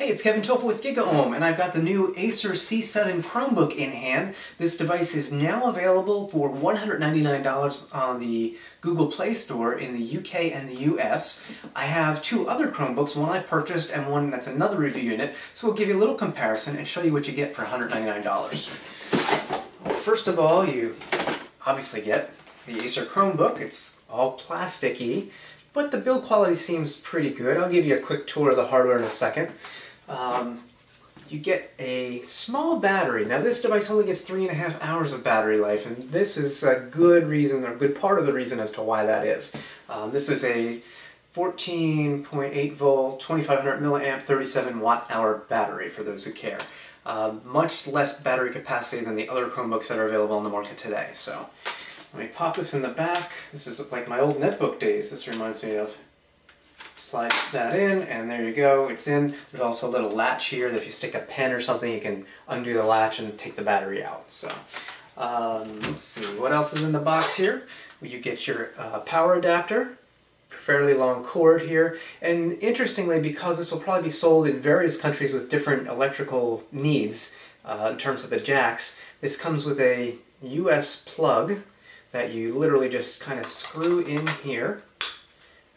Hey, it's Kevin Topol with GigaOM, and I've got the new Acer C7 Chromebook in hand. This device is now available for $199 on the Google Play Store in the UK and the US. I have two other Chromebooks, one I've purchased and one that's another review unit, so we'll give you a little comparison and show you what you get for $199. First of all, you obviously get the Acer Chromebook. It's all plasticky, but the build quality seems pretty good. I'll give you a quick tour of the hardware in a second. You get a small battery. Now this device only gets 3.5 hours of battery life, and this is a good reason, or a good part of the reason as to why that is. This is a 14.8 volt, 2500 milliamp, 37 watt hour battery for those who care. Much less battery capacity than the other Chromebooks that are available on the market today. So let me pop this in the back. This is like my old netbook days, this reminds me of. Slide that in, and there you go, it's in. There's also a little latch here that if you stick a pen or something, you can undo the latch and take the battery out. So, let's see, what else is in the box here? Well, you get your power adapter, fairly long cord here, and interestingly, because this will probably be sold in various countries with different electrical needs in terms of the jacks, this comes with a US plug that you literally just kind of screw in here.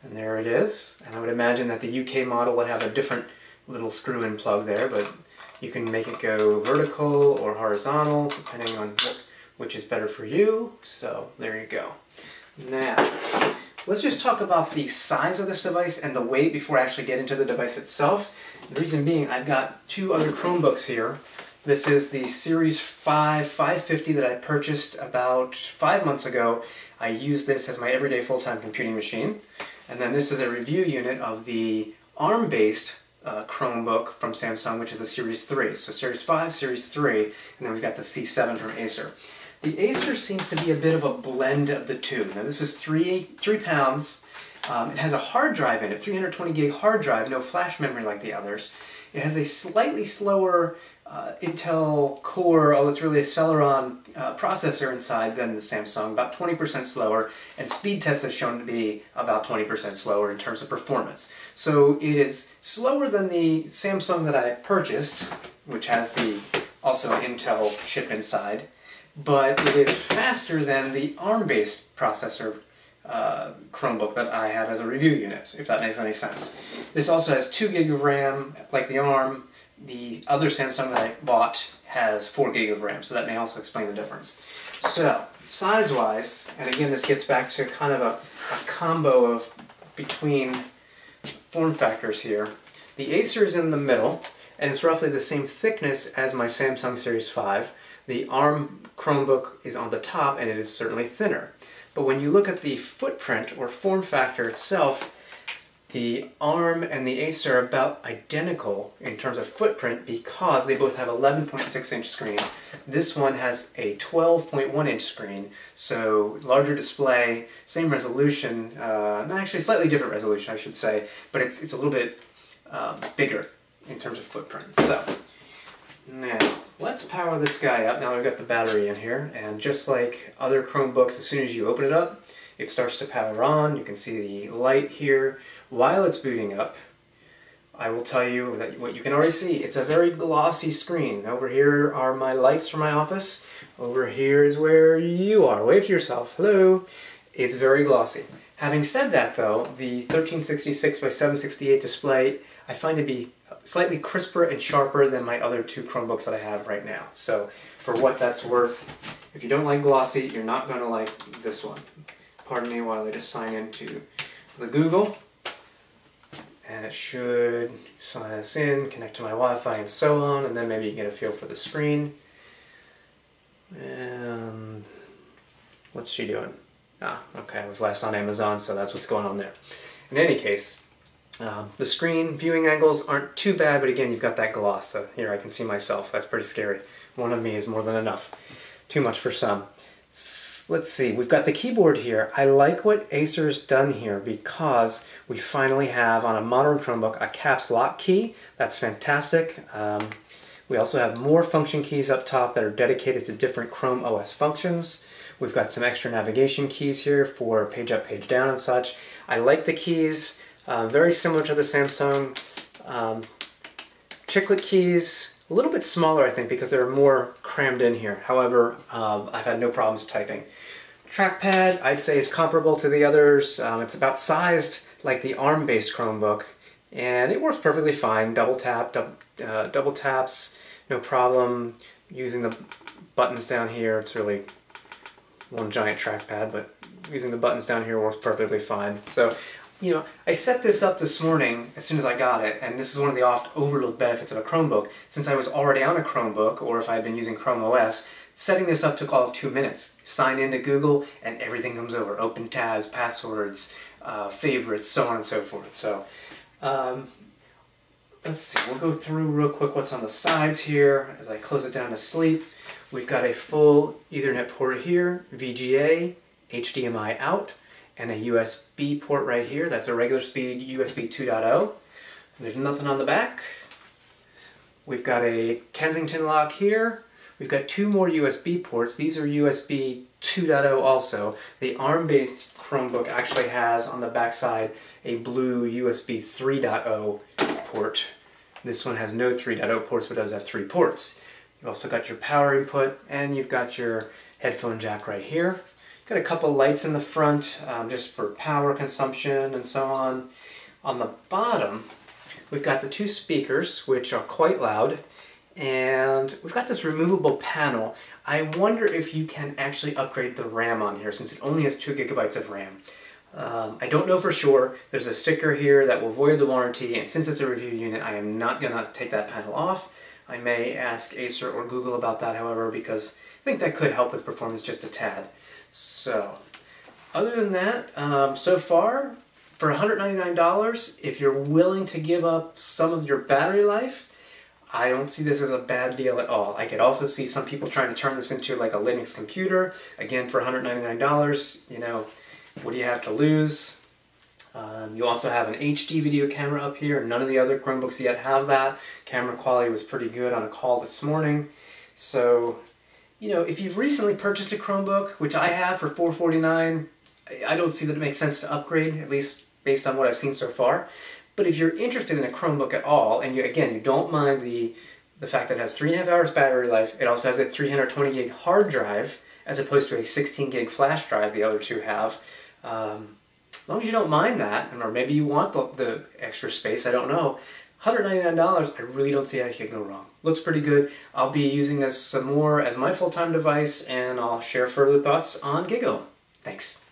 And there it is. And I would imagine that the UK model would have a different little screw-in plug there, but you can make it go vertical or horizontal, depending on which is better for you. So there you go. Now, let's just talk about the size of this device and the weight before I actually get into the device itself. The reason being, I've got two other Chromebooks here. This is the Series 5 550 that I purchased about 5 months ago. I use this as my everyday full-time computing machine. And then this is a review unit of the ARM-based Chromebook from Samsung, which is a Series 3. So Series 5, Series 3, and then we've got the C7 from Acer. The Acer seems to be a bit of a blend of the two. Now this is 3 pounds. It has a hard drive in it, 320 gig hard drive, no flash memory like the others. It has a slightly slower Intel Core, although it's really a Celeron processor inside than the Samsung, about 20% slower, and speed tests have shown to be about 20% slower in terms of performance. So it is slower than the Samsung that I purchased, which has the also Intel chip inside, but it is faster than the ARM-based processor Chromebook that I have as a review unit, if that makes any sense. This also has 2 gig of RAM, like the ARM. The other Samsung that I bought has 4 gig of RAM, so that may also explain the difference. So, size-wise, and again this gets back to kind of a combo of between form factors here. The Acer is in the middle, and it's roughly the same thickness as my Samsung Series 5. The ARM Chromebook is on the top, and it is certainly thinner. But when you look at the footprint or form factor itself, the ARM and the Acer are about identical in terms of footprint because they both have 11.6 inch screens. This one has a 12.1 inch screen, so larger display, same resolution, actually slightly different resolution I should say, but it's a little bit bigger in terms of footprint. So, now, let's power this guy up. Now I've got the battery in here, and just like other Chromebooks, as soon as you open it up, it starts to power on. You can see the light here. While it's booting up, I will tell you that what you can already see, it's a very glossy screen. Over here are my lights from my office. Over here is where you are. Wave to yourself. Hello. It's very glossy. Having said that though, the 1366 by 768 display I find to be slightly crisper and sharper than my other two Chromebooks that I have right now. So for what that's worth, if you don't like glossy, you're not going to like this one. Pardon me while I just sign into the Google. And it should sign us in, connect to my Wi-Fi and so on, and then maybe you get a feel for the screen. And what's she doing? Ah, okay, I was last on Amazon, so that's what's going on there. In any case, the screen viewing angles aren't too bad, but again, you've got that gloss. So here I can see myself. That's pretty scary. One of me is more than enough. Too much for some. Let's see, we've got the keyboard here. I like what Acer's done here because we finally have on a modern Chromebook a caps lock key. That's fantastic. We also have more function keys up top that are dedicated to different Chrome OS functions. We've got some extra navigation keys here for page up, page down and such. I like the keys, very similar to the Samsung Chiclet keys, a little bit smaller I think because they're more crammed in here. However, I've had no problems typing. Trackpad, I'd say, is comparable to the others. It's about sized like the ARM-based Chromebook, and it works perfectly fine. Double taps, no problem. Using the buttons down here, it's really one giant trackpad, but using the buttons down here works perfectly fine. So, you know, I set this up this morning as soon as I got it, and this is one of the oft overlooked benefits of a Chromebook. Since I was already on a Chromebook, or if I had been using Chrome OS, setting this up took all of 2 minutes. Sign into Google, and everything comes over. Open tabs, passwords, favorites, so on and so forth. So, let's see, we'll go through real quick what's on the sides here as I close it down to sleep. We've got a full Ethernet port here, VGA, HDMI out, and a USB port right here. That's a regular speed USB 2.0. There's nothing on the back. We've got a Kensington lock here. We've got 2 more USB ports. These are USB 2.0 also. The ARM-based Chromebook actually has on the back side a blue USB 3.0 port. This one has no 3.0 ports, but does have 3 ports. You've also got your power input, and you've got your headphone jack right here. Got a couple lights in the front, just for power consumption and so on. On the bottom, we've got the 2 speakers, which are quite loud. And we've got this removable panel. I wonder if you can actually upgrade the RAM on here, since it only has 2 gigabytes of RAM. I don't know for sure. There's a sticker here that will void the warranty, and since it's a review unit, I am not going to take that panel off. I may ask Acer or Google about that, however, because I think that could help with performance just a tad. So, other than that, so far, for $199, if you're willing to give up some of your battery life, I don't see this as a bad deal at all. I could also see some people trying to turn this into like a Linux computer. Again, for $199, you know, what do you have to lose? You also have an HD video camera up here. None of the other Chromebooks yet have that. Camera quality was pretty good on a call this morning. So, you know, if you've recently purchased a Chromebook, which I have for $449, I don't see that it makes sense to upgrade, at least based on what I've seen so far. But if you're interested in a Chromebook at all, and you don't mind the fact that it has 3.5 hours battery life, it also has a 320 gig hard drive, as opposed to a 16 gig flash drive the other 2 have. As long as you don't mind that, or maybe you want the extra space, I don't know. $199, I really don't see how you can go wrong. Looks pretty good. I'll be using this some more as my full-time device, and I'll share further thoughts on Gigo. Thanks.